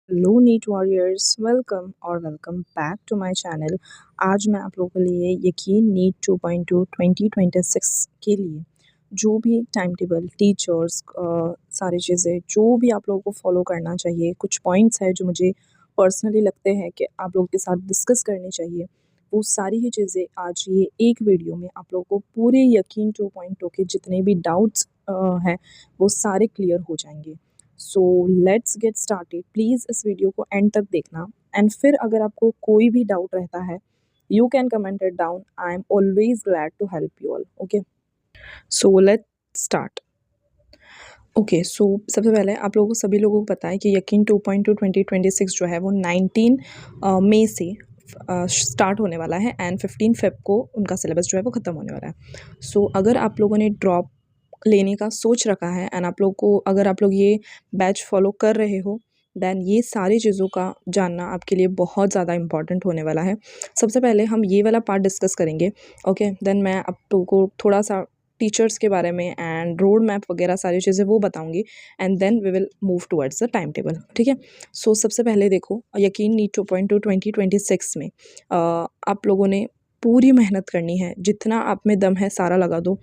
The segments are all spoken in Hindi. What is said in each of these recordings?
Hello NEET warriors, welcome back to my channel. आज मैं आप लोगों के लिए यकीन नीट 2.2 2026 के लिए जो भी टाइम टेबल, टीचर्स, सारी चीज़ें जो भी आप लोगों को फॉलो करना चाहिए, कुछ पॉइंट्स हैं जो मुझे पर्सनली लगते हैं कि आप लोगों के साथ डिस्कस करनी चाहिए, वो सारी ही चीज़ें आज ये एक वीडियो में आप लोगों को पूरे यकीन 2.2 के जितने भी डाउट्स हैं वो सारे क्लियर हो जाएंगे। So let's get started. Please इस वीडियो को एंड तक देखना, एंड फिर अगर आपको कोई भी डाउट रहता है you can comment it down. I am always glad to help you all. Okay, so let's start. Okay, so सबसे पहले आप लोगों को सभी लोगों को पता है कि यकीन 2.2 2026 जो है वो 19 मई से स्टार्ट होने वाला है एंड 15 फेब को उनका सिलेबस जो है वो ख़त्म होने वाला है। सो अगर आप लोगों ने ड्रॉप लेने का सोच रखा है एंड आप लोग को अगर आप लोग ये बैच फॉलो कर रहे हो देन ये सारी चीज़ों का जानना आपके लिए बहुत ज़्यादा इंपॉर्टेंट होने वाला है। सबसे पहले हम ये वाला पार्ट डिस्कस करेंगे। ओके, देन मैं आप लोगों को थोड़ा सा टीचर्स के बारे में एंड रोड मैप वगैरह सारी चीज़ें वो बताऊंगी and then we will move towards the time table. ठीक है, सो सबसे पहले देखो यकीन नीट 2.2 2026 में आप लोगों ने पूरी मेहनत करनी है, जितना आप में दम है सारा लगा दो।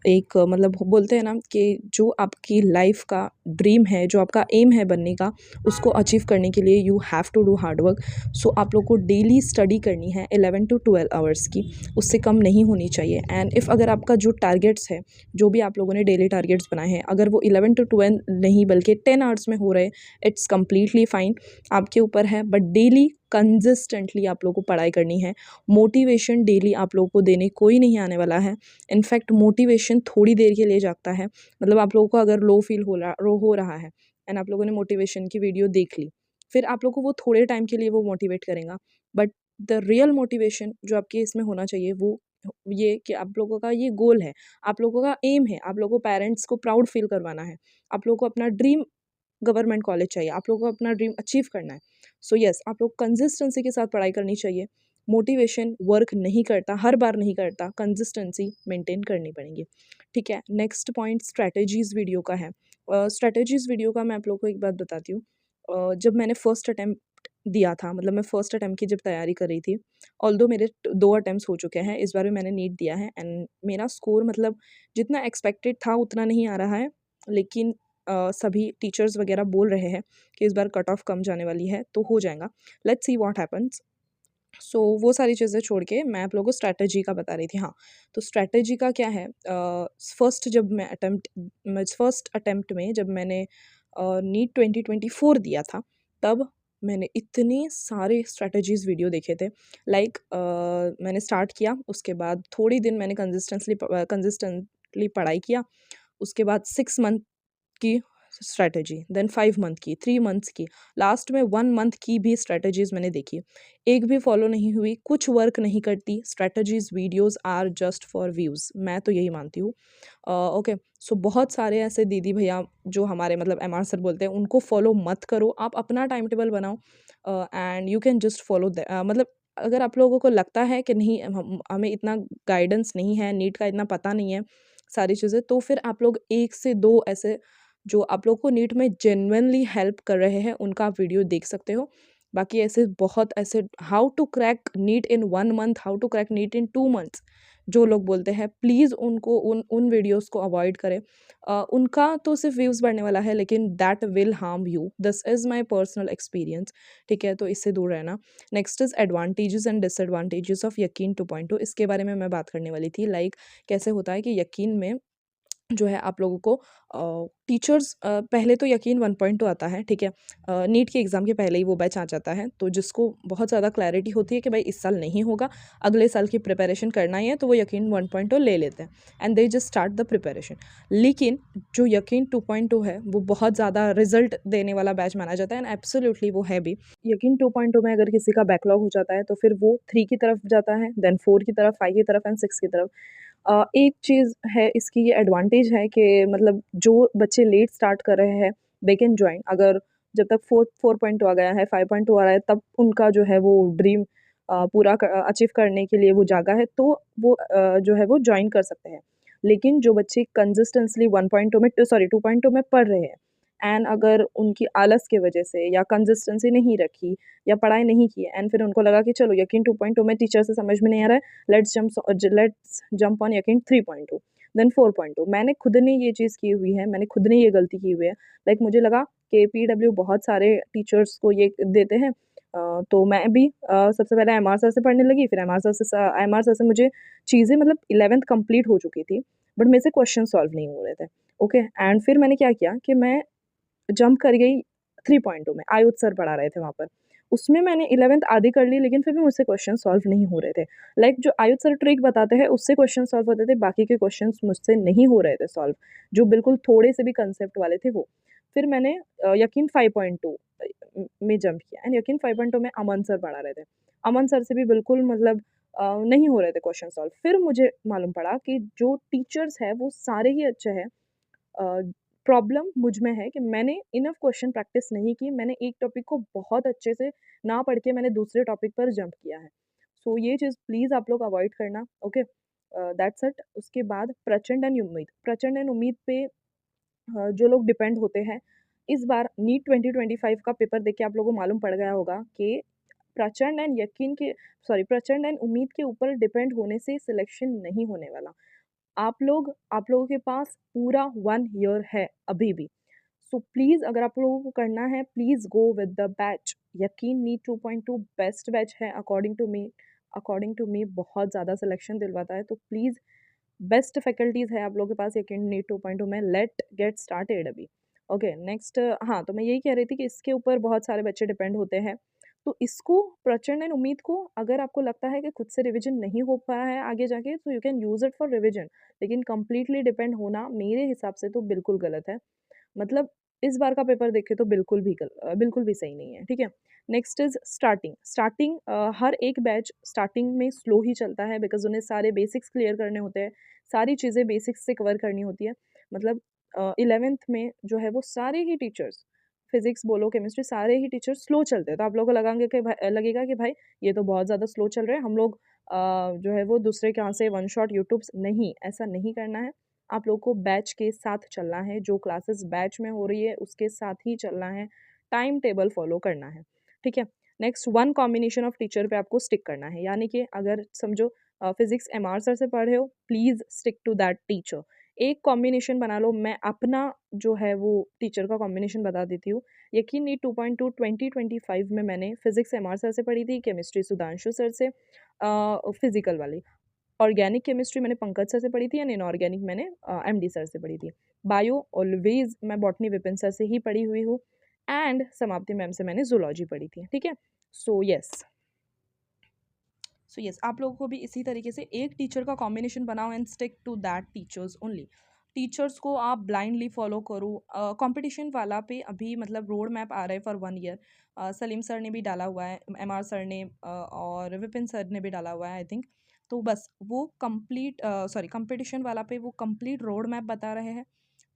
एक मतलब बोलते हैं ना कि जो आपकी लाइफ का ड्रीम है, जो आपका एम है बनने का, उसको अचीव करने के लिए you have to do hard work. So आप लोग को डेली स्टडी करनी है 11 to 12 आवर्स की, उससे कम नहीं होनी चाहिए। एंड इफ़ अगर आपका जो टारगेट्स है, जो भी आप लोगों ने डेली टारगेट्स बनाए हैं, अगर वो 11 to 12 नहीं बल्कि 10 आवर्स में हो रहे, इट्स कम्प्लीटली फाइन, आपके ऊपर है। बट डेली कंसिस्टेंटली आप लोग को पढ़ाई करनी है। मोटिवेशन डेली आप लोगों को देने कोई नहीं आने वाला है। इनफैक्ट मोटिवेशन थोड़ी देर के लिए जागता है। मतलब आप लोगों को अगर लो फील हो रहा है एंड आप लोगों ने मोटिवेशन की वीडियो देख ली, फिर आप लोग को वो थोड़े टाइम के लिए वो मोटिवेट करेगा। बट द रियल मोटिवेशन जो आपके इसमें होना चाहिए वो ये कि आप लोगों का ये गोल है, आप लोगों का एम है, आप लोगों को पेरेंट्स को प्राउड फील करवाना है, आप लोगों को अपना ड्रीम गवर्नमेंट कॉलेज चाहिए, आप लोगों को अपना ड्रीम अचीव करना है। सो यस, आप लोग कंसिस्टेंसी के साथ पढ़ाई करनी चाहिए। मोटिवेशन वर्क नहीं करता, हर बार नहीं करता, कंसिस्टेंसी मेंटेन करनी पड़ेगी। ठीक है, नेक्स्ट पॉइंट स्ट्रैटेजीज़ वीडियो का है। स्ट्रैटेजीज़ वीडियो का मैं आप लोगों को एक बात बताती हूँ। जब मैंने फर्स्ट अटैम्प्ट दिया था, मतलब मैं फर्स्ट अटैम्प्ट की जब तैयारी कर रही थी, ऑल्दो मेरे 2 अटेम्प्ट्स हो चुके हैं, इस बार भी मैंने नीट दिया है एंड मेरा स्कोर मतलब जितना एक्सपेक्टेड था उतना नहीं आ रहा है। लेकिन सभी टीचर्स वगैरह बोल रहे हैं कि इस बार कट ऑफ कम जाने वाली है, तो हो जाएगा। Let's see what happens. So वो सारी चीज़ें छोड़ के मैं आप लोगों को स्ट्रैटेजी का बता रही थी। हाँ, तो स्ट्रैटेजी का क्या है, फर्स्ट अटेम्प्ट में जब मैंने नीट 2024 दिया था, तब मैंने इतने सारे स्ट्रैटेजीज़ वीडियो देखे थे। लाइक मैंने स्टार्ट किया, उसके बाद थोड़ी दिन मैंने कंसिस्टेंटली पढ़ाई किया, उसके बाद 6 मंथ की स्ट्रैटेजी, देन 5 मंथ की, 3 मंथ्स की, लास्ट में 1 मंथ की भी स्ट्रैटेजीज़ मैंने देखी। एक भी फॉलो नहीं हुई, कुछ वर्क नहीं करती, strategies videos are just for views, मैं तो यही मानती हूँ। ओके, सो बहुत सारे ऐसे दीदी भैया जो हमारे मतलब एमआर सर बोलते हैं, उनको फॉलो मत करो, आप अपना टाइम टेबल बनाओ and you can just follow मतलब अगर आप लोगों को लगता है कि नहीं हमें इतना गाइडेंस नहीं है, नीट का इतना पता नहीं है सारी चीज़ें, तो फिर आप लोग 1 से 2 ऐसे जो आप लोग को नीट में जेन्युइनली हेल्प कर रहे हैं उनका आप वीडियो देख सकते हो। बाकी ऐसे बहुत ऐसे how to crack NEET in 1 month, how to crack NEET in 2 months जो लोग बोलते हैं, प्लीज़ उनको उन उन वीडियोज़ को अवॉइड करें। उनका तो सिर्फ व्यूज़ बढ़ने वाला है लेकिन that will harm you. This is my personal experience. ठीक है, तो इससे दूर रहना। Next is advantages and disadvantages of यकीन 2.2, इसके बारे में मैं बात करने वाली थी। लाइक कैसे होता है कि यकीन में जो है आप लोगों को टीचर्स पहले तो यकीन 1.2 आता है, ठीक है? नीट के एग्ज़ाम के पहले ही वो बैच आ जाता है, तो जिसको बहुत ज़्यादा क्लैरिटी होती है कि भाई इस साल नहीं होगा, अगले साल की प्रिपरेशन करना ही है, तो वो यकीन 1.2 ले लेते हैं and they just start the preparation. लेकिन जो यकीन 2.2 है, वो बहुत ज़्यादा रिज़ल्ट देने वाला बैच माना जाता है एंड एब्सोल्यूटली वो है भी। यकीन 2.2 में अगर किसी का बैकलॉग हो जाता है, तो फिर वो 3 की तरफ जाता है, देन 4 की तरफ, 5 की तरफ एंड 6 की तरफ। एक चीज़ है इसकी, ये एडवांटेज है कि मतलब जो बच्चे लेट स्टार्ट कर रहे हैं दे कैन जॉइन। अगर जब तक 4.2 आ गया है, 5.2 आ रहा है, तब उनका जो है वो ड्रीम पूरा अचीव करने के लिए वो जागा है, तो वो जो है वो जॉइन कर सकते हैं। लेकिन जो बच्चे कंसिस्टेंटली 1.2 में 2.2 में पढ़ रहे हैं एंड अगर उनकी आलस की वजह से या कंसिस्टेंसी नहीं रखी या पढ़ाई नहीं की एंड फिर उनको लगा कि चलो यकीन 2.2 में टीचर से समझ में नहीं आ रहा है, लेट्स जंप ऑन यकीन 3.2, देन 4.2। मैंने खुद ने ये चीज़ की हुई है, मैंने खुद ने ये गलती की हुई है। लाइक मुझे लगा कि पीडब्ल्यू बहुत सारे टीचर्स को ये देते हैं, तो मैं भी सबसे पहले एमआर सर से पढ़ने लगी, फिर एमआर सर से मुझे चीज़ें मतलब 11th कंप्लीट हो चुकी थी, बट मेरे से क्वेश्चन सॉल्व नहीं हो रहे थे। ओके, एंड फिर मैंने क्या किया कि मैं जंप कर गई 3.2 में, आयुध सर पढ़ा रहे थे वहाँ पर। उसमें मैंने 11th आधी कर ली, लेकिन फिर भी मुझसे क्वेश्चन सॉल्व नहीं हो रहे थे। लाइक जो आयुध सर ट्रिक बताते हैं उससे क्वेश्चन सॉल्व होते थे, बाकी के क्वेश्चंस मुझसे नहीं हो रहे थे सॉल्व, जो बिल्कुल थोड़े से भी कंसेप्ट वाले थे वो। फिर मैंने यकीन 5.2 में जंप किया एंड यकीन 5.2 में अमन सर पढ़ा रहे थे। अमन सर से भी बिल्कुल मतलब नहीं हो रहे थे क्वेश्चन सॉल्व। फिर मुझे मालूम पड़ा कि जो टीचर्स हैं वो सारे ही अच्छे हैं, प्रॉब्लम मुझ में है कि मैंने इनफ क्वेश्चन प्रैक्टिस नहीं की। मैंने एक टॉपिक को बहुत अच्छे से ना पढ़ के मैंने दूसरे टॉपिक पर जंप किया है। सो ये चीज़ प्लीज़ आप लोग अवॉइड करना। Okay, that's it. उसके बाद प्रचंड एंड उम्मीद पे जो लोग डिपेंड होते हैं, इस बार नीट 2025 का पेपर देख के आप लोगों को मालूम पड़ गया होगा कि प्रचंड एंड उम्मीद के ऊपर डिपेंड होने से सिलेक्शन नहीं होने वाला। आप लोगों के पास पूरा 1 ईयर है अभी भी। सो प्लीज़ अगर आप लोगों को करना है, please go with the batch. यकीन नीट 2.2 बेस्ट बैच है अकॉर्डिंग टू मी बहुत ज़्यादा सिलेक्शन दिलवाता है, तो प्लीज़ बेस्ट फैकल्टीज़ है आप लोगों के पास यकीन नीट 2.2 में। लेट गेट स्टार्टेड अभी। ओके, नेक्स्ट हाँ, तो मैं यही कह रही थी कि इसके ऊपर बहुत सारे बच्चे डिपेंड होते हैं। तो इसको प्रचंड एंड उम्मीद को अगर आपको लगता है कि खुद से रिवीजन नहीं हो पाया है आगे जाके, तो you can use it for revision, लेकिन कंप्लीटली डिपेंड होना मेरे हिसाब से तो बिल्कुल गलत है। मतलब इस बार का पेपर देखें तो बिल्कुल भी सही नहीं है, ठीक है? नेक्स्ट इज़ हर एक बैच स्टार्टिंग में स्लो ही चलता है, बिकॉज़ उन्हें सारे बेसिक्स क्लियर करने होते हैं, सारी चीज़ें बेसिक्स से कवर करनी होती है। मतलब 11th में जो है वो सारे ही टीचर्स, फिज़िक्स बोलो, केमिस्ट्री, सारे ही टीचर्स स्लो चलते हैं। तो आप लोगों को लगेगा कि भाई ये तो बहुत ज़्यादा स्लो चल रहे हैं, हम लोग जो है वो दूसरे के यहाँ से वन शॉट यूट्यूब्स, नहीं, ऐसा नहीं करना है। आप लोग को बैच के साथ चलना है, जो क्लासेस बैच में हो रही है उसके साथ ही चलना है, टाइम टेबल फॉलो करना है, ठीक है? Next, one combination of teacher पे आपको स्टिक करना है, यानी कि अगर समझो फिज़िक्स एमआर सर से पढ़ रहे हो, please stick to that teacher. एक कॉम्बिनेशन बना लो, मैं अपना जो है वो टीचर का कॉम्बिनेशन बता देती हूँ। यकीन नहीं 2.2 2025 में मैंने फिज़िक्स एमआर सर से पढ़ी थी, केमिस्ट्री सुधांशु सर से, फिज़िकल वाली। ऑर्गेनिक केमिस्ट्री मैंने पंकज सर से पढ़ी थी एंड इनऑर्गेनिक मैंने एमडी सर से पढ़ी थी। बायो ऑलवेज मैं बॉटनी विपिन सर से ही पढ़ी हुई हूँ एंड समाप्ति मैम से मैंने जूलॉजी पढ़ी थी, ठीक है? सो यस, आप लोगों को भी इसी तरीके से एक टीचर का कॉम्बिनेशन बनाओ and stick to that teachers only. Teachers को आप ब्लाइंडली फॉलो करो। कंपटीशन वाला पे अभी मतलब रोड मैप आ रहा है फॉर 1 ईयर। सलीम सर ने भी डाला हुआ है, एमआर सर ने और विपिन सर ने भी डाला हुआ है आई थिंक। तो बस वो कंपटीशन वाला पे वो कंप्लीट रोड मैप बता रहे हैं।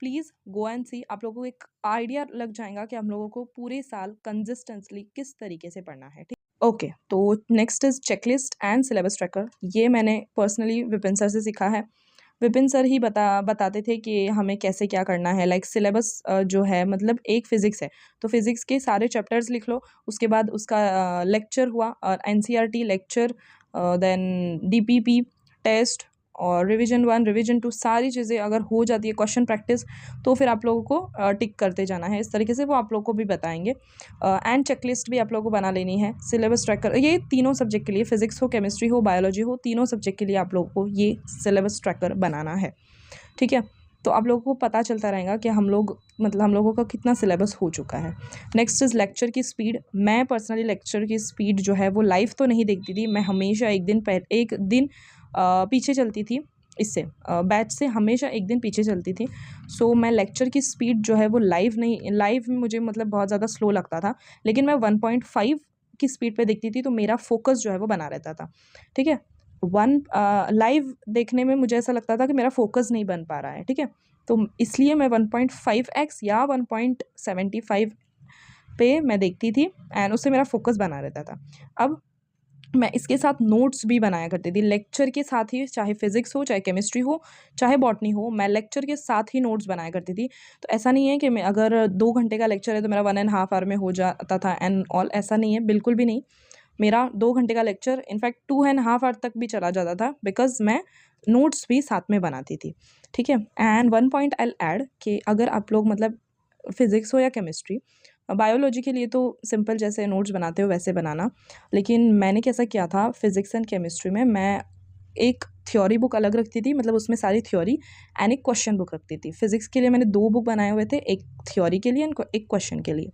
प्लीज़ गो एंड सी, आप लोगों को एक आइडिया लग जाएगा कि हम लोगों को पूरे साल कंसिस्टेंटली किस तरीके से पढ़ना है, ठीक? ओके, तो next is checklist and syllabus tracker. ये मैंने पर्सनली विपिन सर से सीखा है। विपिन सर ही बताते थे कि हमें कैसे क्या करना है। लाइक सिलेबस जो है मतलब एक फ़िज़िक्स है, तो फ़िज़िक्स के सारे चैप्टर्स लिख लो, उसके बाद उसका लेक्चर हुआ और NCERT lecture, then DPP test और रिवीजन 1 रिवीजन 2 सारी चीज़ें अगर हो जाती है, क्वेश्चन प्रैक्टिस, तो फिर आप लोगों को टिक करते जाना है। इस तरीके से वो आप लोगों को भी बताएंगे। एंड चेकलिस्ट भी आप लोगों को बना लेनी है। सिलेबस ट्रैकर ये तीनों सब्जेक्ट के लिए, फिजिक्स हो, केमिस्ट्री हो, बायोलॉजी हो, तीनों सब्जेक्ट के लिए आप लोगों को ये सिलेबस ट्रैकर बनाना है, ठीक है? तो आप लोगों को पता चलता रहेगा कि हम लोगों का कितना सिलेबस हो चुका है। नेक्स्ट इज़ लेक्चर की स्पीड। मैं पर्सनली लेक्चर की स्पीड जो है वो लाइव तो नहीं देखती थी, मैं हमेशा एक दिन पीछे चलती थी, इससे बैच से हमेशा एक दिन पीछे चलती थी। सो मैं लेक्चर की स्पीड जो है वो लाइव में मुझे मतलब बहुत ज़्यादा स्लो लगता था, लेकिन मैं 1.5 की स्पीड पे देखती थी, तो मेरा फोकस जो है वो बना रहता था, ठीक है? लाइव देखने में मुझे ऐसा लगता था कि मेरा फोकस नहीं बन पा रहा है, ठीक है? तो इसलिए मैं 1.5x या 1.75 पे मैं देखती थी एंड उससे मेरा फोकस बना रहता था। अब मैं इसके साथ नोट्स भी बनाया करती थी लेक्चर के साथ ही, चाहे फिजिक्स हो, चाहे केमिस्ट्री हो, चाहे बॉटनी हो, मैं लेक्चर के साथ ही नोट्स बनाया करती थी। तो ऐसा नहीं है कि मैं अगर 2 घंटे का लेक्चर है तो मेरा 1.5 आवर में हो जाता था एंड ऑल, ऐसा नहीं है, बिल्कुल भी नहीं। मेरा 2 घंटे का लेक्चर इनफैक्ट 2.5 आवर तक भी चला जाता था, बिकॉज मैं नोट्स भी साथ में बनाती थी। ठीक है। And one point I add कि अगर आप लोग मतलब फिजिक्स हो या केमिस्ट्री, बायोलॉजी के लिए तो सिंपल जैसे नोट्स बनाते हो वैसे बनाना, लेकिन मैंने कैसा किया था फिजिक्स एंड केमिस्ट्री में, मैं एक थ्योरी बुक अलग रखती थी, मतलब उसमें सारी थ्योरी एंड एक क्वेश्चन बुक रखती थी। फिजिक्स के लिए मैंने 2 बुक बनाए हुए थे, एक थ्योरी के लिए एंड एक क्वेश्चन के लिए।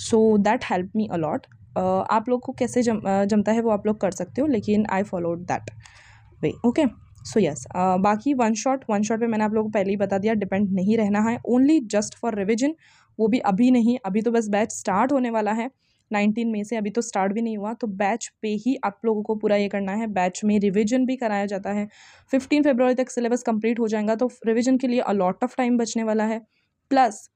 So that help me a lot. आप लोग को कैसे जमता है वो आप लोग कर सकते हो, लेकिन I followed that way. Okay. So yes, बाकी वन शॉट पे मैंने आप लोगों को पहले ही बता दिया, डिपेंड नहीं रहना है, ओनली जस्ट फॉर रिविजन। वो भी अभी नहीं, अभी तो बस बैच स्टार्ट होने वाला है 19 मई से, अभी तो स्टार्ट भी नहीं हुआ, तो बैच पे ही आप लोगों को पूरा ये करना है। बैच में रिविजन भी कराया जाता है। 15 फरवरी तक सिलेबस कंप्लीट हो जाएगा, तो रिविजन के लिए अलॉट ऑफ टाइम बचने वाला है। प्लस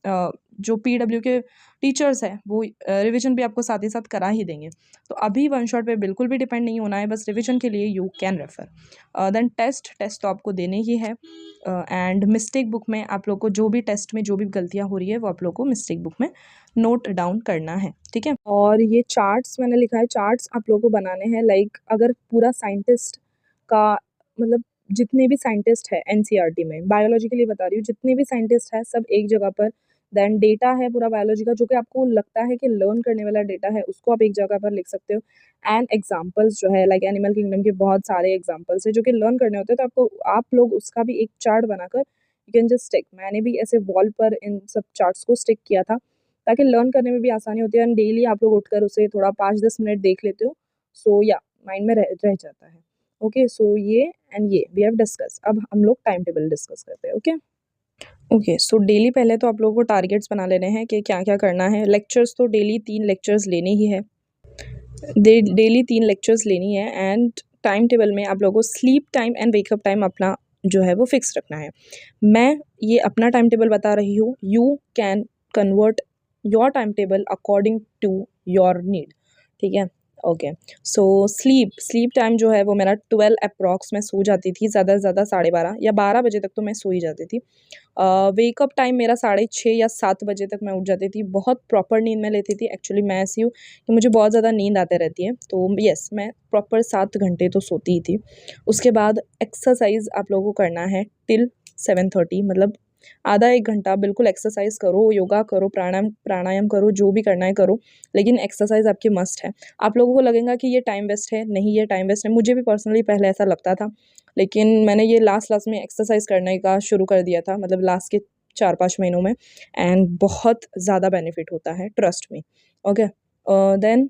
जो पीडब्ल्यू के टीचर्स हैं वो रिवीजन भी आपको साथ ही साथ करा ही देंगे। तो अभी वन शॉट पे बिल्कुल भी डिपेंड नहीं होना है, बस रिवीजन के लिए you can refer. Then test तो आपको देने ही है। एंड मिस्टेक बुक में आप लोग को जो भी टेस्ट में जो भी गलतियाँ हो रही है वो आप लोग को मिस्टेक बुक में नोट डाउन करना है। ठीक है। और ये चार्ट्स मैंने लिखा है, चार्ट्स आप लोगों को बनाने हैं। लाइक अगर पूरा साइंटिस्ट का मतलब जितने भी साइंटिस्ट है एनसीईआरटी में, बायोलॉजी के लिए बता रही हूँ, जितने भी साइंटिस्ट हैं सब एक जगह पर। देन डेटा है पूरा बायोलॉजी का, जो कि आपको लगता है कि लर्न करने वाला डेटा है, उसको आप एक जगह पर लिख सकते हो। एंड एग्जाम्पल्स जो है, लाइक एनिमल किंगडम के बहुत सारे एग्जाम्पल्स है जो कि लर्न करने होते हैं, तो आपको आप लोग उसका भी एक चार्ट बनाकर यू कैन जस्ट स्टिक। मैंने भी ऐसे वॉल पर इन सब चार्ट्स को स्टिक किया था, ताकि लर्न करने में भी आसानी होती है। एंड डेली आप लोग उठकर उसे थोड़ा 5-10 मिनट देख लेते हो, सो या माइंड में रह जाता है। ओके। सो ये एंड ये वी हैव डिस्कस। अब हम लोग टाइम टेबल डिस्कस करते हैं। ओके। ओके। सो डेली पहले तो आप लोगों को टारगेट्स बना लेने हैं कि क्या क्या करना है। लेक्चर्स तो डेली 3 लेक्चर्स लेने ही है, डेली 3 लेक्चर्स लेनी है। एंड टाइम टेबल में आप लोगों को sleep time and wake up time अपना जो है वो फिक्स रखना है। मैं ये अपना टाइम टेबल बता रही हूँ, you can convert your time table according to your need. ठीक है। ओके। सो स्लीप टाइम जो है वो मेरा 12 अप्रॉक्स में सो जाती थी, ज़्यादा से ज़्यादा 12:30 या 12 बजे तक तो मैं सो ही जाती थी। वेकअप टाइम मेरा 6:30 या 7 बजे तक मैं उठ जाती थी। बहुत प्रॉपर नींद में लेती थी। एक्चुअली मैं ऐसी हूँ कि मुझे बहुत ज़्यादा नींद आते रहती है, तो येस मैं प्रॉपर 7 घंटे तो सोती ही थी। उसके बाद एक्सरसाइज आप लोगों को करना है टिल 7:30, मतलब आधा 1 घंटा बिल्कुल एक्सरसाइज करो, योगा करो, प्राणायाम करो, जो भी करना है करो, लेकिन एक्सरसाइज आपकी मस्ट है। आप लोगों को लगेगा कि ये टाइम वेस्ट है, नहीं ये टाइम वेस्ट है, मुझे भी पर्सनली पहले ऐसा लगता था, लेकिन मैंने ये लास्ट में एक्सरसाइज करने का शुरू कर दिया था, मतलब लास्ट के 4-5 महीनों में, एंड बहुत ज़्यादा बेनिफिट होता है, ट्रस्ट मी। ओके। देन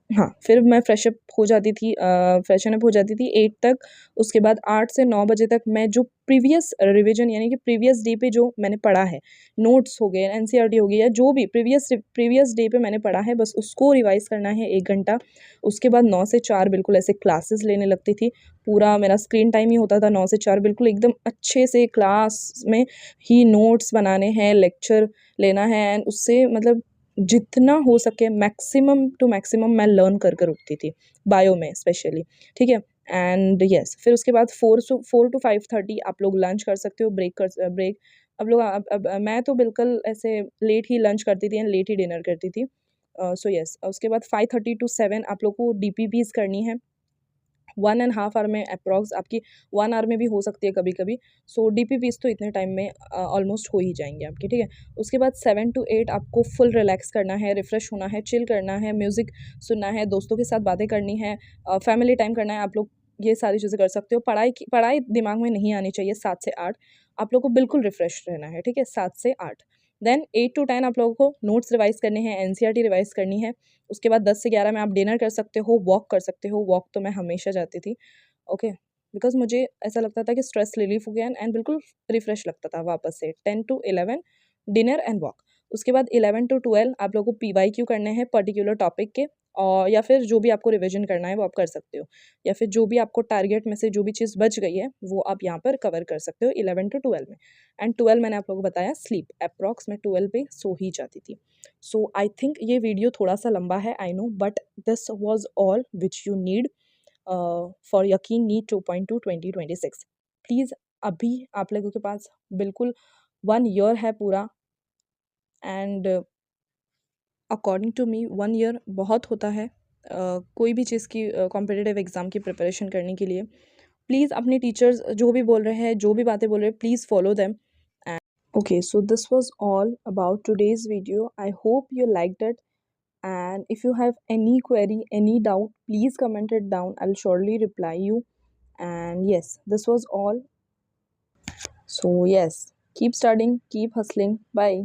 हाँ, फिर मैं फ्रेशअप हो जाती थी, फ्रेशन अप हो जाती थी 8 तक। उसके बाद 8 से 9 बजे तक मैं जो प्रीवियस रिवीजन यानी कि प्रीवियस डे पे जो मैंने पढ़ा है, नोट्स हो गए, एनसीईआरटी हो गई, या जो भी प्रीवियस डे पे मैंने पढ़ा है, बस उसको रिवाइज़ करना है 1 घंटा। उसके बाद 9 से 4 बिल्कुल ऐसे क्लासेस लेने लगती थी। पूरा मेरा स्क्रीन टाइम ही होता था 9 से 4, बिल्कुल एकदम अच्छे से क्लास में ही नोट्स बनाने हैं, लेक्चर लेना है, एंड उससे मतलब जितना हो सके मैक्सिमम टू मैक्सिमम मैं लर्न कर उठती थी, बायो में स्पेशली। ठीक है। एंड यस, फिर उसके बाद 4 to 5:30 आप लोग लंच कर सकते हो, ब्रेक अब लोग अब मैं तो बिल्कुल ऐसे लेट ही लंच करती थी एंड लेट ही डिनर करती थी। सो यस, उसके बाद 5:30 to 7 आप लोग को डीपीपीज करनी है। 1.5 आवर में अप्रॉक्स आपकी, 1 आवर में भी हो सकती है कभी कभी। सो डीपीपीज तो इतने टाइम में ऑलमोस्ट हो ही जाएंगे आपके। ठीक है। उसके बाद 7 to 8 आपको फुल रिलैक्स करना है, रिफ्रेश होना है, चिल करना है, म्यूज़िक सुनना है, दोस्तों के साथ बातें करनी है, फैमिली टाइम करना है। आप लोग ये सारी चीज़ें कर सकते हो। पढ़ाई दिमाग में नहीं आनी चाहिए 7 से 8। आप लोग को बिल्कुल रिफ्रेश रहना है। ठीक है। 7 से 8। देन 8 to 10 आप लोगों को नोट्स रिवाइज करने हैं, एनसीईआरटी रिवाइज करनी है। उसके बाद 10 से 11 में आप डिनर कर सकते हो, वॉक कर सकते हो। वॉक तो मैं हमेशा जाती थी। ओके। बिकॉज़ मुझे ऐसा लगता था कि स्ट्रेस रिलीफ़ हो गया एंड बिल्कुल रिफ़्रेश लगता था वापस से। 10 to 11 डिनर एंड वॉक। उसके बाद 11 to 12 आप लोगों को पीवाईक्यू करने हैं पर्टिकुलर टॉपिक के, और या फिर जो भी आपको रिवीजन करना है वो आप कर सकते हो, या फिर जो भी आपको टारगेट में से जो भी चीज़ बच गई है वो आप यहाँ पर कवर कर सकते हो 11 to 12 में। एंड 12 मैंने आप लोगों को बताया स्लीप, अप्रॉक्स मैं 12 पे सो ही जाती थी। सो आई थिंक ये वीडियो थोड़ा सा लंबा है, I know, but this was all which you need for यकीन नीट 2.2 2026। प्लीज़ अभी आप लोगों के पास बिल्कुल 1 ईयर है पूरा, and according to me 1 year बहुत होता है कोई भी चीज़ की कॉम्पिटिटिव एग्ज़ाम की प्रिपरेशन करने के लिए। प्लीज़ अपने टीचर्स जो भी बोल रहे हैं, जो भी बातें बोल रहे हैं, please follow them. Okay, so this was all about today's video. I hope you liked it. And if you have any query, any doubt, please comment it down. I'll surely reply you. And yes, this was all. So, yes, keep studying, keep hustling. Bye.